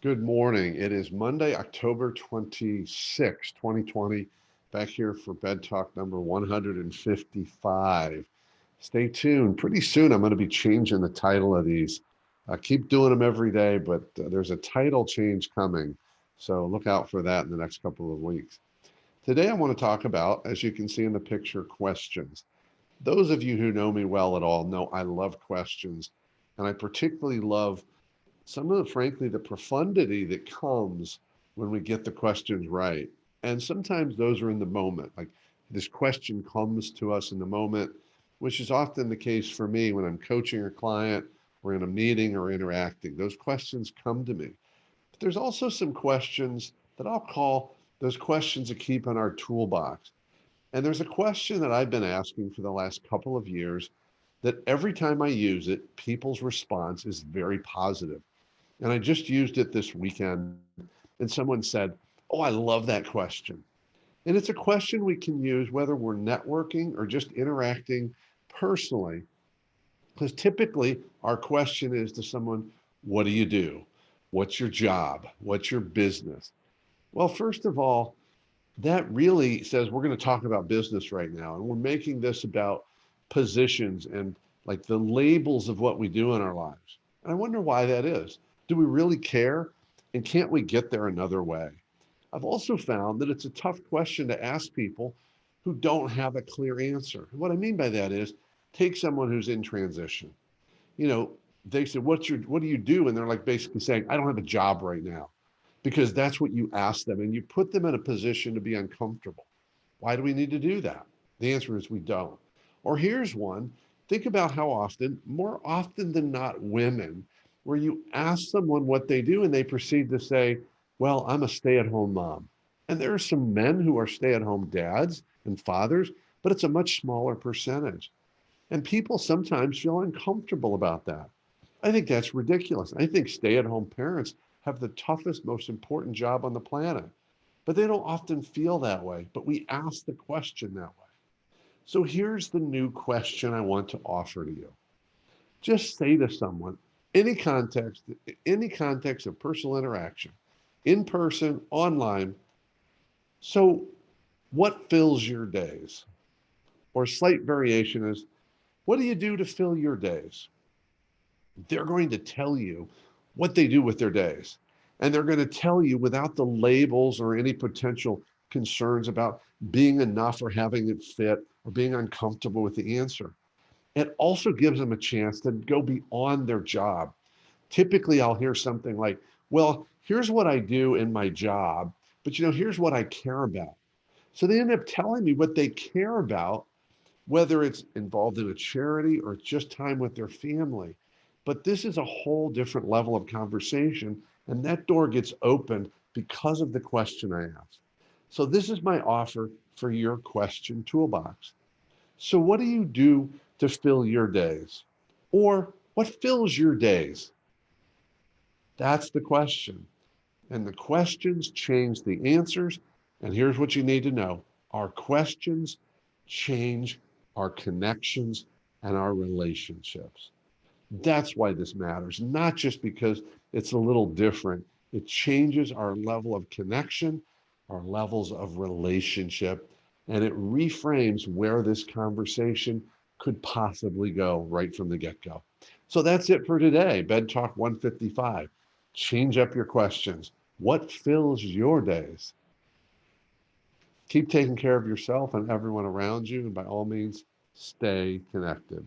Good morning. It is Monday, October 26, 2020. Back here for Bed Talk number 155. Stay tuned. Pretty soon, I'm going to be changing the title of these. I keep doing them every day, but there's a title change coming. So look out for that in the next couple of weeks. Today, I want to talk about, as you can see in the picture, questions. Those of you who know me well at all know I love questions, and I particularly love some of the, frankly, the profundity that comes when we get the questions right. And sometimes those are in the moment. Like this question comes to us in the moment, which is often the case for me when I'm coaching a client or in a meeting or interacting. Those questions come to me. But there's also some questions that I'll call those questions that keep in our toolbox. And there's a question that I've been asking for the last couple of years that every time I use it, people's response is very positive. And I just used it this weekend, and someone said, "Oh, I love that question." And it's a question we can use whether we're networking or just interacting personally, because typically our question is to someone, "What do you do? What's your job? What's your business?" Well, first of all, that really says we're going to talk about business right now. And we're making this about positions and like the labels of what we do in our lives. And I wonder why that is. Do we really care? And can't we get there another way? I've also found that it's a tough question to ask people who don't have a clear answer. And what I mean by that is take someone who's in transition. You know, they say, what do you do? And they're like basically saying, I don't have a job right now, because that's what you ask them and you put them in a position to be uncomfortable. Why do we need to do that? The answer is we don't. Or here's one. Think about how often, more often than not, women, where you ask someone what they do and they proceed to say, well, I'm a stay at home mom. And there are some men who are stay at home dads and fathers, but it's a much smaller percentage. And people sometimes feel uncomfortable about that. I think that's ridiculous. I think stay at home parents have the toughest, most important job on the planet, but they don't often feel that way. But we ask the question that way. So here's the new question I want to offer to you. Just say to someone, any context, any context of personal interaction, in person, online. So, what fills your days? Or a slight variation is, what do you do to fill your days? They're going to tell you what they do with their days. And they're going to tell you without the labels or any potential concerns about being enough or having it fit or being uncomfortable with the answer. It also gives them a chance to go beyond their job. Typically, I'll hear something like, well, here's what I do in my job, but here's what I care about. So they end up telling me what they care about, whether it's involved in a charity or just time with their family. But this is a whole different level of conversation, and that door gets opened because of the question I asked. So, this is my offer for your question toolbox. So, what do you do to fill your days? Or what fills your days? That's the question. And the questions change the answers. And here's what you need to know: our questions change our connections and our relationships. That's why this matters, not just because it's a little different. It changes our level of connection, our levels of relationship, and it reframes where this conversation could possibly go right from the get go. So that's it for today. Bed Talk 155. Change up your questions. What fills your days? Keep taking care of yourself and everyone around you. And by all means, stay connected.